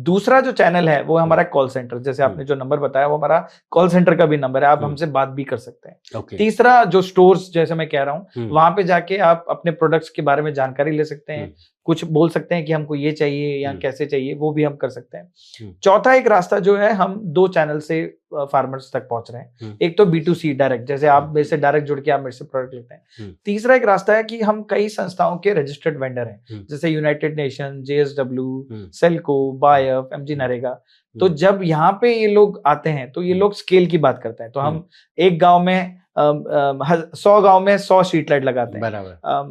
दूसरा जो चैनल है वो हमारा कॉल सेंटर, जैसे आपने जो नंबर बताया वो हमारा कॉल सेंटर का भी नंबर है, आप हमसे बात भी कर सकते हैं। तीसरा जो स्टोर्स, जैसे मैं कह रहा हूँ, वहां पे जाके आप अपने प्रोडक्ट्स के बारे में जानकारी ले सकते हैं, कुछ बोल सकते हैं कि हमको ये चाहिए या कैसे चाहिए, वो भी हम कर सकते हैं। चौथा एक रास्ता जो है, हम 2 चैनल से फार्मर्स तक पहुंच रहे हैं। एक तो B2C डायरेक्ट, जैसे आप मेरे से डायरेक्ट जुड़ के आप मेरे से प्रोडक्ट लेते हैं। तीसरा एक रास्ता है कि हम कई संस्थाओं के रजिस्टर्ड वेंडर हैं, जैसे United nation, JSW, SELCO, BAIF, MG NREGA. तो जब यहाँ पे ये लोग आते हैं तो ये लोग स्केल की बात करते हैं, तो हम एक गांव में 100 गांव में 100 स्ट्रीट लाइट लगाते हैं,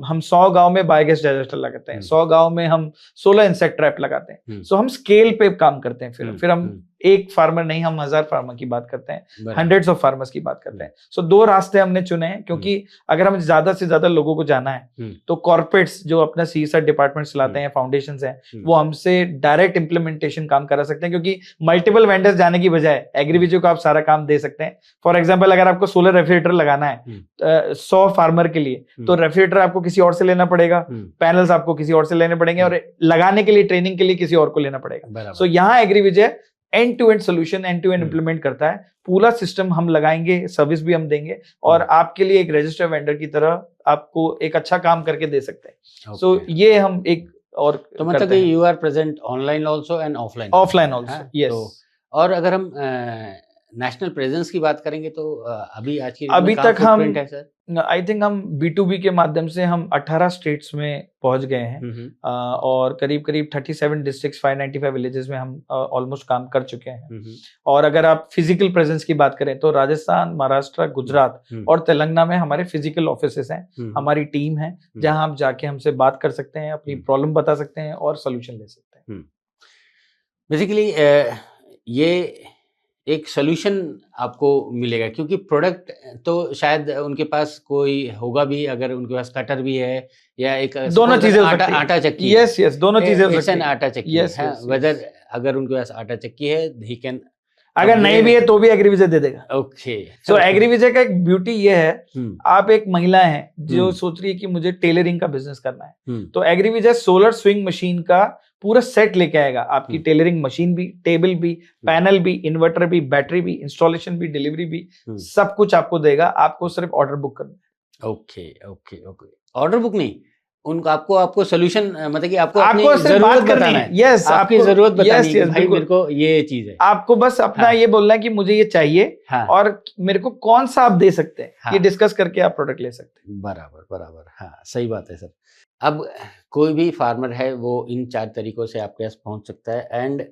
हम 100 गांव में बायोगैस डाइजेस्टर लगाते हैं, 100 गांव में हम सोलर इंसेक्ट ट्रैप लगाते हैं। सो हम स्केल पे काम करते हैं। फिर हम एक फार्मर नहीं, हम 1000 फार्मर की बात करते हैं, हंड्रेड्स ऑफ फार्मर्स की बात करते हैं। सो 2 रास्ते हमने चुने हैं, क्योंकि अगर हम ज्यादा से ज्यादा लोगों को जाना है तो कॉर्पोरेट्स जो अपना CSR डिपार्टमेंट चलाते हैं, फाउंडेशंस हैं, वो हमसे डायरेक्ट इम्प्लीमेंटेशन काम करा सकते हैं, क्योंकि मल्टीपल वेंडर्स जाने की बजाय एग्रीविजय को आप सारा काम दे सकते हैं। फॉर एग्जाम्पल, अगर आपको सोलर रेफ्रिजरेटर लगाना है 100 फार्मर के लिए, तो रेफ्रिजरेटर आपको किसी और से लेना पड़ेगा, पैनल्स आपको किसी और से लेने पड़ेंगे, और लगाने के लिए, ट्रेनिंग के लिए किसी और को लेना पड़ेगा। सो यहाँ AgriVijay end to end solution, end to end implement करता है। पूरा सिस्टम हम लगाएंगे, सर्विस भी हम देंगे और आपके लिए एक रजिस्टर्ड वेंडर की तरह आपको एक अच्छा काम करके दे सकते हैं। सो ये हम एक और तो मतलब कि you are present online also and offline also. Yes. और अगर हम नेशनल प्रेजेंस की बात करेंगे तो अभी तक हम है सर? आई थिंक हम B2B के माध्यम से हम 18 स्टेट्स में पहुंच गए हैं और करीब 37 डिस्ट्रिक्ट्स, 595 विलेजेस में हम ऑलमोस्ट काम कर चुके हैं। और अगर आप फिजिकल प्रेजेंस की बात करें तो राजस्थान, महाराष्ट्र, गुजरात और तेलंगाना में हमारे फिजिकल ऑफिसेस हैं, हमारी टीम है जहां आप जाके हमसे बात कर सकते हैं, अपनी प्रॉब्लम बता सकते हैं और सोल्यूशन ले सकते हैं। बेसिकली ये एक सोल्यूशन आपको मिलेगा, क्योंकि प्रोडक्ट तो शायद उनके पास कोई होगा भी, अगर उनके पास कटर भी है या एक दोनों चीजें आटा चक्की। यस यस, दोनों चीजें हो सकती हैं। आटा चक्की है, वेदर अगर उनके पास आटा चक्की है ही कैन, अगर नहीं भी है तो भी एग्रीविजय दे देगा। ओके। सो एग्रीविजय का एक ब्यूटी ये है, आप एक महिला हैं जो सोच रही है कि मुझे टेलरिंग का बिजनेस करना है, तो एग्रीविजय सोलर स्विंग मशीन का पूरा सेट लेके आएगा, आपकी टेलरिंग मशीन भी, टेबल भी, पैनल भी, इन्वर्टर भी, बैटरी भी, इंस्टॉलेशन भी, डिलीवरी भी, सब कुछ आपको देगा। आपको सिर्फ ऑर्डर बुक करना है। Okay okay okay, order book नहीं, उनको आपको सोल्यूशन, मतलब कि आपको जरूरत बताना है। यस, आपकी जरूरत बतानी है, भाई मेरे को ये चीज है। आपको बस अपना ये बोलना है कि मुझे ये चाहिए और मेरे को कौन सा आप दे सकते हैं, ये डिस्कस करके आप प्रोडक्ट ले सकते हैं। बराबर, हाँ सही बात है सर। अब कोई भी फार्मर है वो इन 4 तरीकों से आपके पास पहुंच सकता है। एंड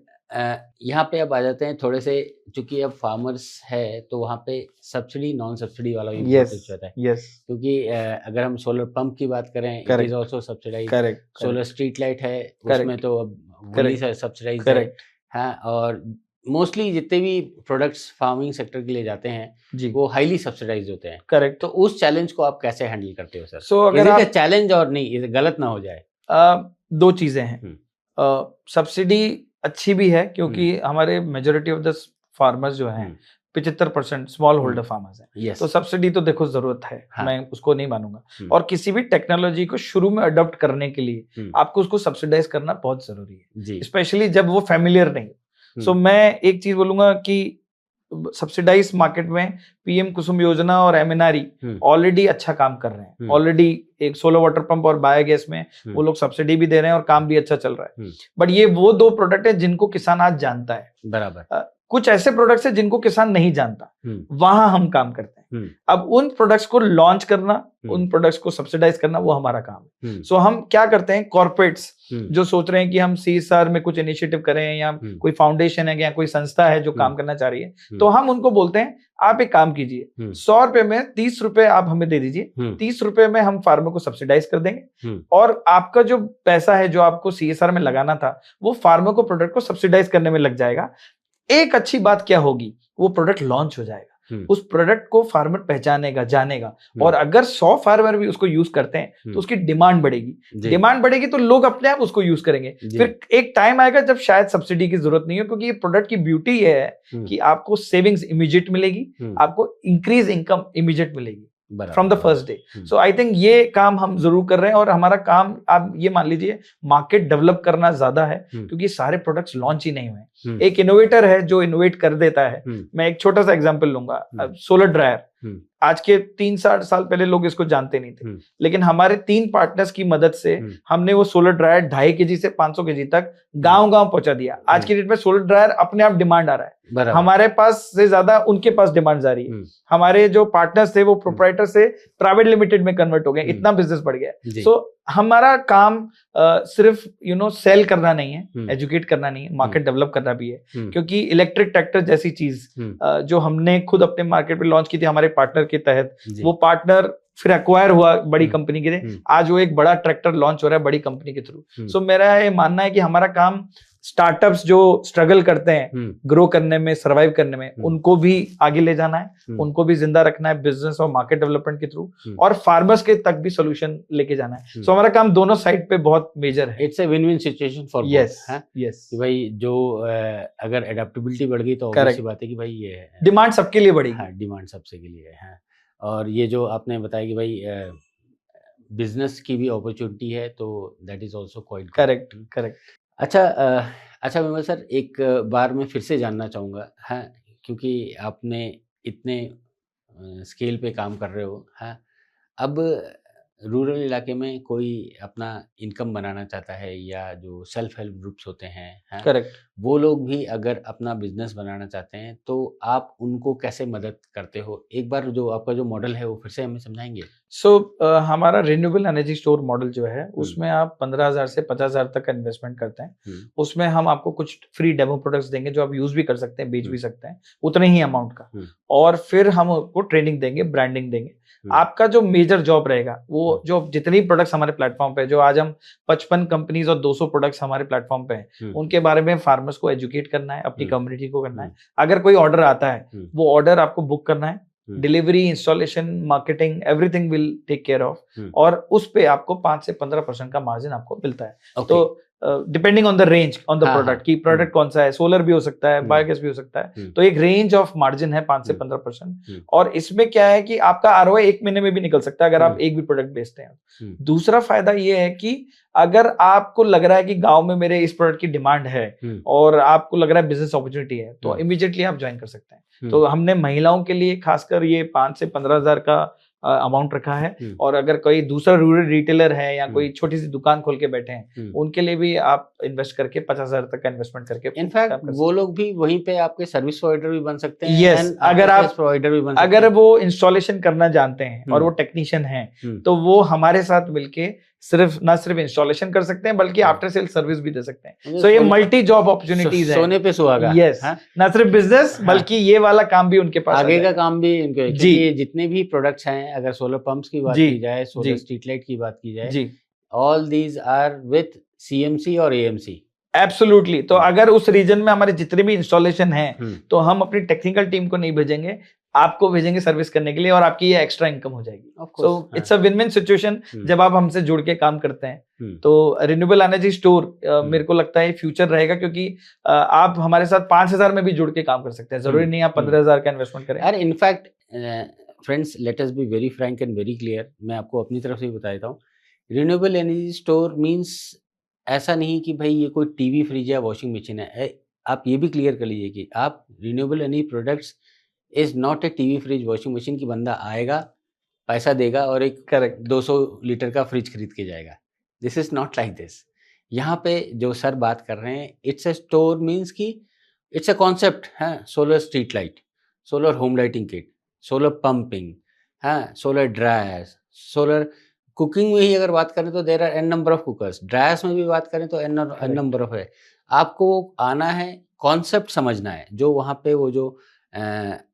यहाँ पे अब आ जाते हैं थोड़े से, चूंकि अब फार्मर्स है तो वहाँ पे सब्सिडी नॉन सब्सिडी वाला भी होता है। क्योंकि अगर हम सोलर पंप की बात करें, it is also subsidise. Solar street light है, उसमें तो अब वही सब्सिडाइज है। हाँ, और मोस्टली जितने भी प्रोडक्ट्स फार्मिंग सेक्टर के लिए जाते हैं वो हाईली सब्सिडाइज होते हैं। करेक्ट। तो उस चैलेंज को आप कैसे हैंडल करते हो सर? सो अगर आप चैलेंज और नहीं, गलत ना हो जाए। 2 चीजें हैं। सब्सिडी अच्छी भी है क्योंकि हमारे मेजोरिटी ऑफ द फार्मर्स जो हैं 75% स्मॉल होल्डर फार्मर्स हैं, तो सब्सिडी तो देखो जरूरत है, मैं उसको नहीं मानूंगा। और किसी भी टेक्नोलॉजी को शुरू में अडॉप्ट करने के लिए आपको उसको सब्सिडाइज करना बहुत जरूरी है, स्पेशली जब वो फैमिलियर नहीं। सो मैं एक चीज बोलूंगा कि सब्सिडाइज मार्केट में पीएम कुसुम योजना और एमएनआरई ऑलरेडी अच्छा काम कर रहे हैं। ऑलरेडी एक सोलर वाटर पंप और बायोगैस में वो लोग सब्सिडी भी दे रहे हैं और काम भी अच्छा चल रहा है। बट ये वो 2 प्रोडक्ट है जिनको किसान आज जानता है। बराबर। कुछ ऐसे प्रोडक्ट्स है जिनको किसान नहीं जानता, वहां हम काम करते हैं। अब उन प्रोडक्ट्स को लॉन्च करना, उन प्रोडक्ट्स को सब्सिडाइज करना, वो हमारा काम है। सो हम क्या करते हैं, कॉर्पोरेट्स जो सोच रहे हैं कि हम CSR में कुछ इनिशिएटिव करें या कोई फाउंडेशन है या कोई संस्था है जो काम करना चाह रही है, तो हम उनको बोलते हैं आप एक काम कीजिए, 100 रुपए में 30 रुपए आप हमें दे दीजिए, 30 रुपए में हम फार्मर को सब्सिडाइज कर देंगे और आपका जो पैसा है जो आपको CSR में लगाना था वो फार्मर को प्रोडक्ट को सब्सिडाइज करने में लग जाएगा। एक अच्छी बात क्या होगी, वो प्रोडक्ट लॉन्च हो जाएगा, उस प्रोडक्ट को फार्मर पहचानेगा, जानेगा, और अगर 100 फार्मर भी उसको यूज करते हैं तो उसकी डिमांड बढ़ेगी तो लोग अपने आप उसको यूज करेंगे। फिर एक टाइम आएगा जब शायद सब्सिडी की जरूरत नहीं हो, क्योंकि ये प्रोडक्ट की ब्यूटी ये है कि आपको सेविंग्स इमीडिएट मिलेगी, आपको इंक्रीज इनकम इमीडिएट मिलेगी from the first day. So I think ये काम हम जरूर कर रहे हैं और हमारा काम आप ये मान लीजिए मार्केट डेवलप करना ज्यादा है, क्योंकि सारे प्रोडक्ट्स लॉन्च ही नहीं हुए। एक इनोवेटर है जो इनोवेट कर देता है। मैं एक छोटा सा एग्जांपल लूंगा, सोलर ड्रायर। आज के 3-4 साल पहले लोग इसको जानते नहीं थे, लेकिन हमारे 3 पार्टनर्स की मदद से हमने वो सोलर ड्रायर 2.5 kg से 500 kg तक गांव पहुंचा दिया। आज की डेट में सोलर ड्रायर अपने आप डिमांड आ रहा है, हमारे पास से ज्यादा उनके पास डिमांड आ रही है। हमारे जो पार्टनर्स थे वो प्रोप्राइटर से प्राइवेट लिमिटेड में कन्वर्ट हो गए, इतना बिजनेस बढ़ गया। सो हमारा काम सिर्फ सेल करना नहीं है, एजुकेट करना नहीं है, मार्केट डेवलप करना भी है। क्योंकि इलेक्ट्रिक ट्रैक्टर जैसी चीज जो हमने खुद अपने मार्केट में लॉन्च की थी हमारे पार्टनर के तहत, वो पार्टनर फिर एक्वायर हुआ बड़ी कंपनी के लिए, आज वो एक बड़ा ट्रैक्टर लॉन्च हो रहा है बड़ी कंपनी के थ्रू। सो मेरा ये मानना है कि हमारा काम स्टार्टअप्स जो स्ट्रगल करते हैं ग्रो करने में, सर्वाइव करने में, उनको भी आगे ले जाना है, उनको भी जिंदा रखना है बिजनेस और मार्केट डेवलपमेंट के थ्रू, और फार्मर्स के तक भी सोल्यूशन लेके जाना है। सो हमारा काम दोनों साइड पे बहुत मेजर है। It's a win win situation for both. Yes भाई जो अगर एडेप्टेबिलिटी बढ़ गई तो ऑब्वियस बात है कि भाई ये डिमांड सबके लिए बढ़ेगी। हाँ, डिमांड सबसे के लिए है। और ये जो आपने बताया कि भाई बिजनेस की भी अपॉर्चुनिटी है, तो that is also quite correct. अच्छा विमल सर, एक बार मैं फिर से जानना चाहूँगा, हाँ, क्योंकि आपने इतने स्केल पे काम कर रहे हो, हाँ, अब रूरल इलाके में कोई अपना इनकम बनाना चाहता है या जो सेल्फ हेल्प ग्रुप्स होते हैं, हाँ, करेक्ट। वो लोग भी अगर अपना बिजनेस बनाना चाहते हैं तो आप उनको कैसे मदद करते हो? एक बार जो आपका जो मॉडल है वो फिर से हमें समझाएंगे? हमारा रिन्यूएबल एनर्जी स्टोर मॉडल जो है उसमें आप 15,000 से 50,000 तक का इन्वेस्टमेंट करते हैं। उसमें हम आपको कुछ फ्री डेमो प्रोडक्ट्स देंगे जो आप यूज भी कर सकते हैं, बेच भी सकते हैं उतने ही अमाउंट का, और फिर हम आपको ट्रेनिंग देंगे, ब्रांडिंग देंगे। आपका जो मेजर जॉब रहेगा वो जो जितनी प्रोडक्ट्स हमारे प्लेटफॉर्म पे, जो आज हम 55 कंपनीज और 200 प्रोडक्ट्स हमारे प्लेटफॉर्म पे हैं, उनके बारे में फार्मर्स को एजुकेट करना है, अपनी कम्युनिटी को करना है। अगर कोई ऑर्डर आता है वो ऑर्डर आपको बुक करना है, delivery, installation, marketing, everything will take care of, और उस पे आपको 5 से 15% का मार्जिन आपको मिलता है। तो depending on the range on the product, की प्रोडक्ट कौन सा है, सोलर भी हो सकता है, बायोगैस भी हो सकता है, तो एक रेंज ऑफ मार्जिन है 5 से 15%। और इसमें क्या है कि आपका आरओआई 1 महीने में भी निकल सकता है अगर आप एक भी प्रोडक्ट बेचते हैं। दूसरा फायदा ये है कि अगर आपको लग रहा है कि गांव में मेरे इस प्रोडक्ट की डिमांड है और आपको लग रहा है बिजनेस अपॉर्चुनिटी है, तो इमीडिएटली आप ज्वाइन कर सकते हैं। तो हमने महिलाओं के लिए खासकर ये 5 से 15,000 का अमाउंट रखा है, और अगर कोई दूसरा रूरल रिटेलर है या कोई छोटी सी दुकान खोल के बैठे हैं, उनके लिए भी आप इन्वेस्ट करके 50,000 तक का इन्वेस्टमेंट करके, इनफैक्ट वो लोग भी वहीं पे आपके सर्विस प्रोवाइडर भी बन सकते हैं। यस, अगर आप प्रोवाइडर भी बन सकते अगर वो इंस्टॉलेशन करना जानते हैं और वो टेक्नीशियन हैं, तो वो हमारे साथ मिलके ना सिर्फ इंस्टॉलेशन कर सकते हैं बल्कि आफ्टर सेल सर्विस भी दे सकते हैं। सो ये मल्टी जॉब अपॉर्चुनिटीज है, सोने पे सुहागा। यस, ना सिर्फ बिजनेस बल्कि ये वाला काम भी उनके पास, आगे का काम भी इनके, क्योंकि जितने भी प्रोडक्ट्स हैं, अगर सोलर पंप्स की बात की जाए, सोलर स्ट्रीट लाइट की बात की जाए, all these are with CMC और एएमसी। एब्सोल्युटली। तो अगर उस रीजन में हमारे जितने भी इंस्टॉलेशन हैं, तो हम अपनी टेक्निकल टीम को नहीं भेजेंगे, आपको भेजेंगे सर्विस करने के लिए, और आपकी ये एक्स्ट्रा इनकम हो जाएगी। So it's a win win situation जब आप हमसे जुड़ के काम करते हैं। तो रिन्यूएबल एनर्जी स्टोर मेरे को लगता है फ्यूचर रहेगा, क्योंकि आप हमारे साथ 5,000 में भी जुड़ के काम कर सकते हैं, जरूरी नहीं आप 15,000 का इन्वेस्टमेंट करें। यार in fact friends, let us be very Frank and very clear, मैं आपको अपनी तरफ से ही बता देता हूँ, रिन्यूएबल एनर्जी स्टोर मीन्स ऐसा नहीं कि भाई ये कोई टीवी, फ्रिज या वॉशिंग मशीन है। आप ये भी क्लियर कर लीजिए कि आप renewable energy products is not a TV, fridge, washing machine की बंदा आएगा, पैसा देगा और एक करेक्ट 200 लीटर का फ्रिज खरीद के जाएगा। This is not like this. यहाँ पे जो सर बात कर रहे हैं, इट्स ए स्टोर मीन्स कि इट्स ए कॉन्सेप्ट है। Solar street light, solar home lighting kit, solar pumping, हाँ, सोलर ड्रायर्स, सोलर कुकिंग में ही अगर बात करें तो there are an number of cookers, dryers में भी बात करें तो एन नंबर ऑफ है। आपको आना है, कॉन्सेप्ट समझना है। जो वहाँ पे वो जो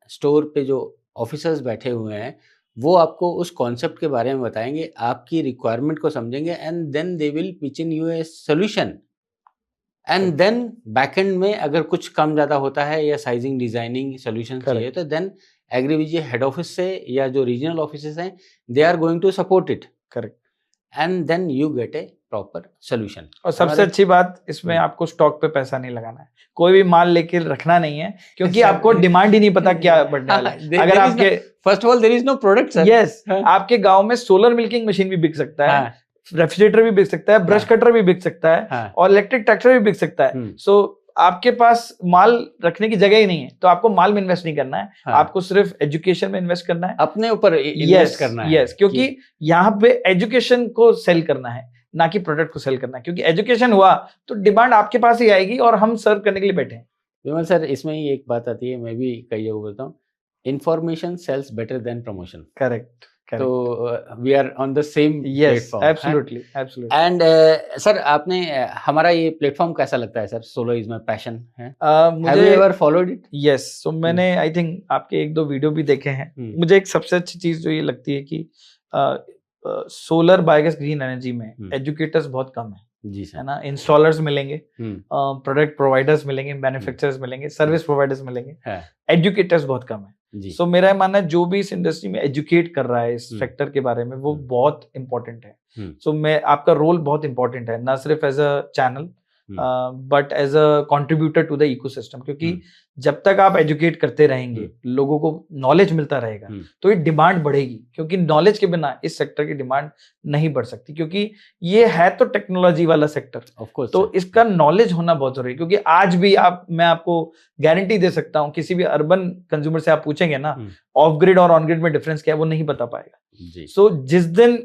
स्टोर पे जो ऑफिसर्स बैठे हुए हैं, वो आपको उस कॉन्सेप्ट के बारे में बताएंगे, आपकी रिक्वायरमेंट को समझेंगे, and then they will pitch in you a solution. And then backend में अगर कुछ कम ज़्यादा होता है या साइजिंग, डिजाइनिंग सोल्यूशन चाहिए, तो देन एग्रीविजय हेड ऑफिस से या जो रीजनल ऑफिसेस हैं, they are going to support it. Correct. And then you get a proper solution. और सबसे अच्छी बात इसमें, आपको स्टॉक पे पैसा नहीं लगाना है, कोई भी माल लेके रखना नहीं है, क्योंकि आपको डिमांड ही नहीं पता क्या बढ़ने वाला है। अगर आपके first of all there is no product sir. Yes, आपके गांव में सोलर मिल्किंग मशीन भी बिक सकता है, रेफ्रिजरेटर भी बिक सकता है, ब्रश कटर भी बिक सकता है, और इलेक्ट्रिक ट्रैक्टर भी बिक सकता है। सो आपके पास माल रखने की जगह ही नहीं है, तो आपको माल में इन्वेस्ट नहीं करना है, आपको सिर्फ एजुकेशन में इन्वेस्ट करना है, अपने ऊपर इन्वेस्ट करना है। यस, क्योंकि यहाँ पे एजुकेशन को सेल करना है, ना कि प्रोडक्ट को सेल करना है, क्योंकि एजुकेशन हुआ तो डिमांड आपके पास ही आएगी, और हम सर्व करने के लिए बैठे हैं। विमल सर, इसमें ही एक बात आती है, मैं भी कई जगह बोलता हूँ, information sells better than promotion. Correct. तो we are on the same platform. Absolutely, absolutely. And sir, आपने हमारा ये प्लेटफॉर्म कैसा लगता है sir? Solar is my passion है। Have you ever followed it? Yes, so मैंने आई थिंक आपके 1-2 वीडियो भी देखे हैं। मुझे एक सबसे अच्छी चीज जो ये लगती है कि सोलर बायोगैस ग्रीन एनर्जी में एजुकेटर्स बहुत कम है। जी सर, है ना। इंस्टॉलर्स मिलेंगे, प्रोडक्ट प्रोवाइडर्स मिलेंगे, मैन्युफैक्चरर्स मिलेंगे, सर्विस प्रोवाइडर्स मिलेंगे, एजुकेटर्स बहुत कम है। सो मेरा मानना है जो भी इस इंडस्ट्री में एजुकेट कर रहा है इस सेक्टर के बारे में, वो बहुत इंपॉर्टेंट है। सो मैं आपका रोल बहुत इंपॉर्टेंट है, ना सिर्फ as a channel, but as a contributor to the ecosystem, क्योंकि जब तक आप एजुकेट करते रहेंगे, लोगों को नॉलेज मिलता रहेगा, तो ये डिमांड बढ़ेगी, क्योंकि नॉलेज के बिना इस सेक्टर की डिमांड नहीं बढ़ सकती, क्योंकि ये है तो टेक्नोलॉजी वाला सेक्टर, ऑफ कोर्स, तो इसका नॉलेज होना बहुत जरूरी है। क्योंकि आज भी मैं आपको गारंटी दे सकता हूँ, किसी भी अर्बन कंज्यूमर से आप पूछेंगे ना ऑफ ग्रिड और ऑन ग्रिड में डिफरेंस क्या है, वो नहीं बता पाएगा। सो जिस दिन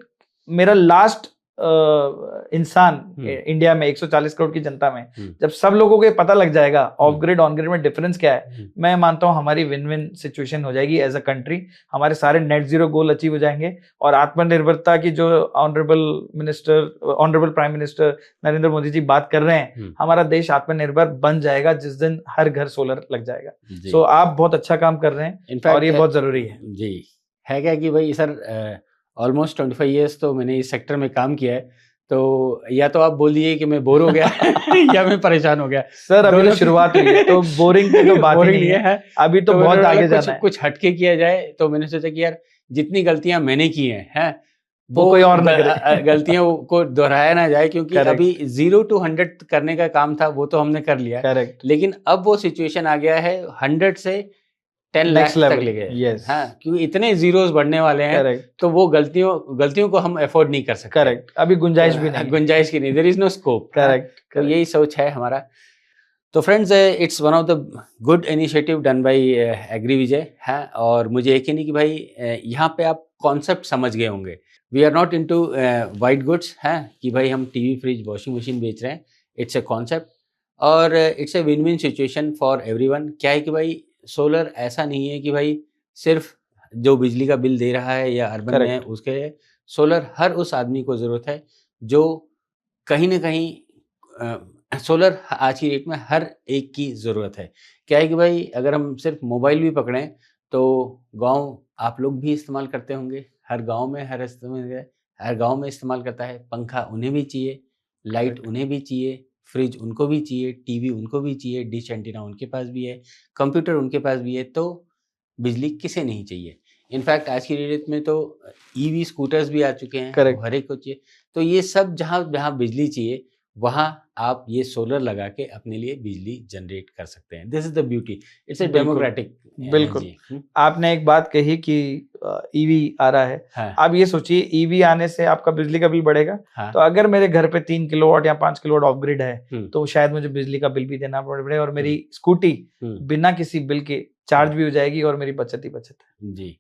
मेरा लास्ट इंसान इंडिया में 140 करोड़ की जनता में, जब सब लोगों को पता लग जाएगा ऑफ ग्रिड ऑन ग्रिड में डिफरेंस क्या है, मैं मानता हूं हमारी विन विन सिचुएशन हो जाएगी एज अ कंट्री। हमारे सारे नेट जीरो गोल अचीव हो जाएंगे, और आत्मनिर्भरता की जो honourable prime minister Narendra Modi ji बात कर रहे हैं, हमारा देश आत्मनिर्भर बन जाएगा जिस दिन हर घर सोलर लग जाएगा। सो आप बहुत अच्छा काम कर रहे हैं, और ये बहुत जरूरी है। जी है क्या कि भाई सर ऑलमोस्ट 25 ईयर्स तो मैंने इस सेक्टर में काम किया है, तो या तो आप बोल दिए कि मैं बोर हो गया या मैं परेशान हो गया। सर अभी तो शुरुआत हुई है, तो बोरिंग की तो बात ही नहीं है, अभी तो बहुत आगे जाना है। कुछ हटके किया जाए, तो मैंने सोचा कि यार जितनी गलतियां मैंने की हैं वो कोई और ना करे, गलतियों को दोहराया ना जाए, क्योंकि अभी 0 to 100 करने का काम था, वो तो हमने कर लिया। करेक्ट। लेकिन अब वो सिचुएशन आ गया है 100 से 10 लाख तक ले गए। yes. हाँ, क्योंकि इतने जीरोस बढ़ने वाले हैं। Correct. तो वो गलतियों को हम अफोर्ड नहीं कर सकते। करेक्ट, अभी गुंजाइश भी नहीं, गुंजाइश की नहीं, there is no scope. Correct, तो यही सोच है हमारा। तो friends, it's one of the good initiative done by AgriVijay है, और मुझे यकीन है कि भाई यहाँ पे आप कॉन्सेप्ट समझ गए होंगे। We are not into white goods है कि भाई हम टीवी, फ्रिज, वॉशिंग मशीन बेच रहे हैं। इट्स ए कॉन्सेप्ट, और it's a win win situation for everyone. क्या है कि भाई सोलर ऐसा नहीं है कि भाई सिर्फ जो बिजली का बिल दे रहा है या अर्बन में है उसके लिए। सोलर हर उस आदमी को ज़रूरत है जो कहीं ना कहीं सोलर आज की डेट में हर एक की ज़रूरत है। क्या है कि भाई अगर हम सिर्फ मोबाइल भी पकड़ें तो गांव आप लोग भी इस्तेमाल करते होंगे, हर गांव में हर गांव में इस्तेमाल करता है। पंखा उन्हें भी चाहिए, लाइट उन्हें भी चाहिए, फ्रिज उनको भी चाहिए, टीवी उनको भी चाहिए, डिश एंटीना उनके पास भी है, कंप्यूटर उनके पास भी है। तो बिजली किसे नहीं चाहिए। इनफैक्ट आज की डेट में तो ईवी स्कूटर्स भी आ चुके हैं, हर एक को चाहिए। तो ये सब जहाँ बिजली चाहिए वहाँ आप ये सोलर लगा के अपने लिए बिजली जनरेट कर सकते हैं। This is the beauty, it's a democratic. बिल्कुल। आपने एक बात कही कि ईवी आ रहा है। हाँ। आप ये सोचिए, ईवी आने से आपका बिजली का बिल बढ़ेगा। हाँ। तो अगर मेरे घर पे 3 किलोवाट या 5 किलोवाट ऑफ ग्रिड है तो शायद मुझे बिजली का बिल भी देना पड़े, और मेरी स्कूटी बिना किसी बिल के चार्ज भी हो जाएगी, और मेरी बचत ही बचत है। जी।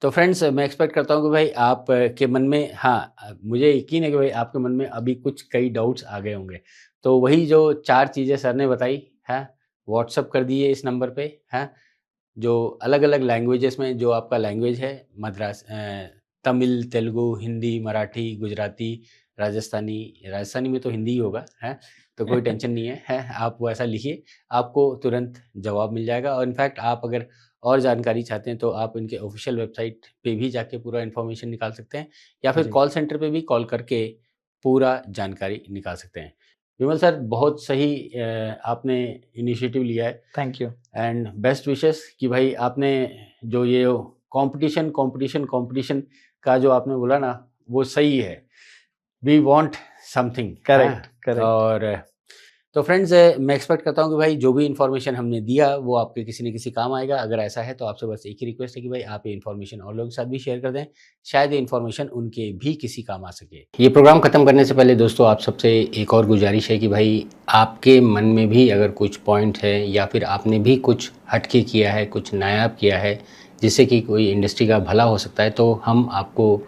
तो फ्रेंड्स, मैं एक्सपेक्ट करता हूँ कि भाई आप के मन में, हाँ मुझे यकीन है कि भाई आपके मन में अभी कुछ कई डाउट्स आ गए होंगे। तो वही जो 4 चीज़ें सर ने बताई है, व्हाट्सअप कर दिए इस नंबर पे है, जो अलग अलग लैंग्वेजेस में जो आपका लैंग्वेज है, तमिल, तेलुगु, हिंदी, मराठी, गुजराती, राजस्थानी में तो हिंदी ही होगा है, तो कोई टेंशन नहीं है, आप वो ऐसा लिखिए, आपको तुरंत जवाब मिल जाएगा। और इनफैक्ट आप अगर और जानकारी चाहते हैं तो आप इनके ऑफिशियल वेबसाइट पे भी जाके पूरा इन्फॉर्मेशन निकाल सकते हैं, या फिर कॉल सेंटर पे भी कॉल करके पूरा जानकारी निकाल सकते हैं। विमल सर, बहुत सही आपने इनिशिएटिव लिया है। Thank you and best wishes कि भाई आपने जो ये कंपटीशन का जो आपने बोला ना, वो सही है। We want something. करेक्ट। और तो फ्रेंड्स, मैं एक्सपेक्ट करता हूँ कि भाई जो भी इन्फॉर्मेशन हमने दिया वो आपके किसी न किसी काम आएगा। अगर ऐसा है तो आपसे बस एक ही रिक्वेस्ट है कि भाई आप ये इन्फॉर्मेशन और लोगों के साथ भी शेयर कर दें, शायद ये इन्फॉर्मेशन उनके भी किसी काम आ सके। ये प्रोग्राम खत्म करने से पहले दोस्तों आप सबसे एक और गुजारिश है कि भाई आपके मन में भी अगर कुछ पॉइंट है, या फिर आपने भी कुछ हटके किया है, कुछ नायाब किया है जिससे कि कोई इंडस्ट्री का भला हो सकता है, तो हम आपको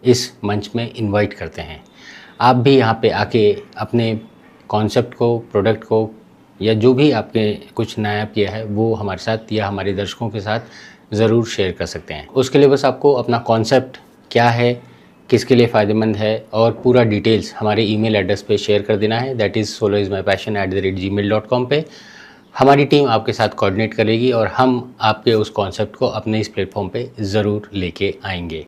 इस मंच में इन्वाइट करते हैं। आप भी यहाँ पे आके अपने कॉन्सेप्ट को, प्रोडक्ट को, या जो भी आपके कुछ नया किया है वो हमारे साथ या हमारे दर्शकों के साथ ज़रूर शेयर कर सकते हैं। उसके लिए बस आपको अपना कॉन्सेप्ट क्या है, किसके लिए फ़ायदेमंद है, और पूरा डिटेल्स हमारे ईमेल एड्रेस पे शेयर कर देना है, दैट इज़ solar-is-my-passion@gmail.com पे। हमारी टीम आपके साथ कोऑर्डिनेट करेगी और हम आपके उस कॉन्सेप्ट को अपने इस प्लेटफॉर्म पे ज़रूर लेके आएंगे।